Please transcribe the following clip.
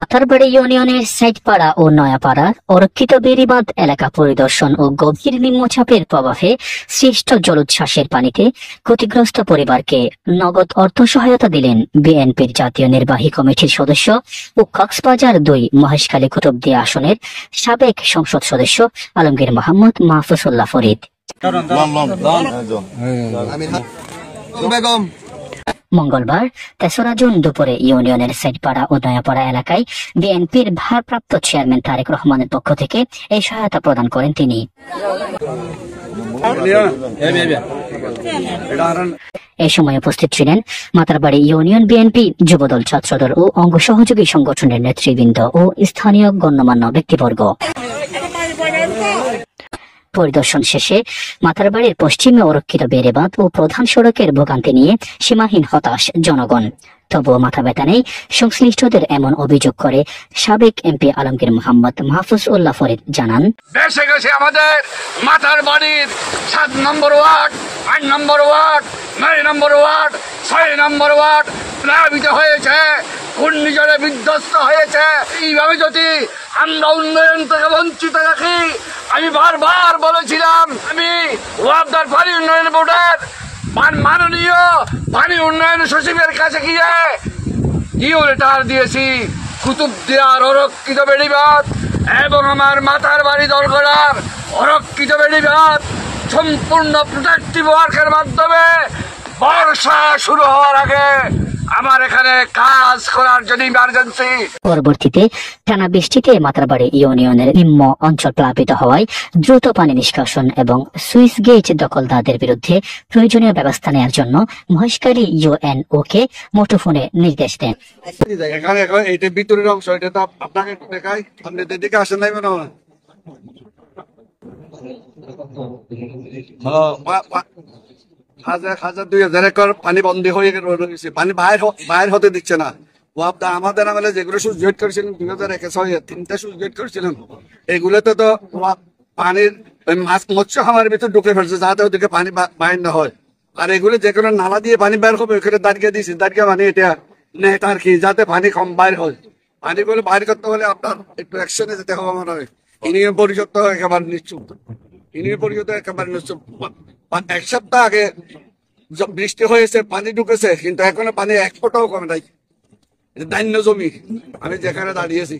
মাথারবাড়ি ইউনিয়নের সাইটপাড়া ও নয়াপাড়া অরক্ষিত বেড়িবাঁধ এলাকা পরিদর্শন ও গভীর নিম্নচাপের প্রভাবে সৃষ্ট জলোচ্ছ্বাসের পানিতে ক্ষতিগ্রস্ত পরিবারকে নগদ অর্থ সহায়তা দিলেন বিএনপির জাতীয় নির্বাহী কমিটির সদস্য ও কক্সবাজার 2 মহেশখালী কুতুবদিয়া আসনের সাবেক সংসদ সদস্য আলমগীর মোহাম্মদ মাহফুজুল্লাহ ফরিদ। মঙ্গলবার 3রা জুন দুপুরে ইউনিয়নের সাইটপাড়া ও নয়াপাড়া এলাকায় বিএনপির ভারপ্রাপ্ত চেয়ারম্যান তারেক রহমানের পক্ষ থেকে এই সহায়তা প্রদান করেন তিনি। এই সময় উপস্থিত ছিলেন মাতারবাড়ি ইউনিয়ন বিএনপি, যুবদল, ছাত্রদল ও অঙ্গ সহযোগী সংগঠনের নেতৃবৃন্দ ও স্থানীয় গণ্যমান্য ব্যক্তিবর্গ। পরিদর্শন শেষে মাতারবাড়ির পশ্চিমে অরক্ষিত বেড়িবাঁধ ও প্রধান সড়কের ভোগান্তি নিয়ে সীমাহীন হতাশ জনগণ। তবুও মাথা ব্যথা নেই সংশ্লিষ্টদের এমন অভিযোগ করে সাবেক এমপি আলমগীর মোহাম্মদ মাহফুজউল্লাহ ফরিদ জানান, বেশে গেছে আমাদের মাতারবাড়ির 7 নম্বর ওয়ার্ড, 8 নম্বর ওয়ার্ড, 9 নম্বর ওয়ার্ড, 6 নম্বর ওয়ার্ড প্লাবিত হয়েছে, ঘূর্ণিঝড়ে বিধ্বস্ত হয়েছে। এইভাবে যদি আমরা উন্নয়ন থেকে বঞ্চিত রাখি, আমি বারবার বলেছিলাম, আমি ওয়াবদার পানি উন্নয়ন বোর্ডের মাননীয় পানি উন্নয়ন সচিবের কাছে গিয়ে লেটার দিয়েছি। কুতুবদিয়ার অরক্ষিত বেড়িবাঁধ এবং আমার মাতারবাড়ি দরগড়ার অরক্ষিত বেড়িবাঁধ সম্পূর্ণ প্রোটেক্টিভ ওয়ার্কের মাধ্যমে বর্ষা শুরু হওয়ার আগে আমার এখানে কাজ করার জন্য ইমার্জেন্সি। পরবর্তীতে টানা বৃষ্টিতে মাতারবাড়ি ইউনিয়নের নিম্ন অঞ্চল প্লাবিত হওয়ায় দ্রুত পানি নিষ্কাশন এবং সুইচ গেট দখলদারদের বিরুদ্ধে প্রয়োজনীয় ব্যবস্থা নেওয়ার জন্য মহেশখালী ইউএনও-কে মুঠোফোনে নির্দেশ দেন। এখানে এইটা ভিতরের অংশ, এটা তো আপনাকে দেখাই, আপনি এদিকে আসেন নাই মনে হয়। হাজার 2,000 একর পানি বন্দী হয়ে রয়েছে, পানি বাইর হতে দিচ্ছে না। আমাদের আমলে যেগুলো সুইচ গেট করেছিলেন 2006 3টা সুইচ গেট করেছিলেন, এগুলোতে তো পানির মাছ মৎস্য খামারের ভিতরে ঢুকে ফেলছে যাতে ওদিকে পানি বাইর না হয়। আর এগুলো যেগুলো নালা দিয়ে পানি বের হবে ওখানে দাঁড়িয়ে দিয়েছি, দাঁড়িয়ে মানে এটা নেট আর কি, যাতে পানি কম বাইর হয়। পানিগুলো বাইর করতে হলে আপনার একটু অ্যাকশনে যেতে হবে মনে হয়। ইউনিয়ন পরিষদ তো একেবারে নিশ্চুপ, ইউনিয়ন পরিষদ একেবারে নিশ্চুপ। 1 সপ্তাহ আগে বৃষ্টি হয়েছে, পানি ঢুকেছে, কিন্তু এখনো পানি 1 ফোঁটাও কমে নাই। ধান্য জমি আমি যেখানে দাঁড়িয়েছি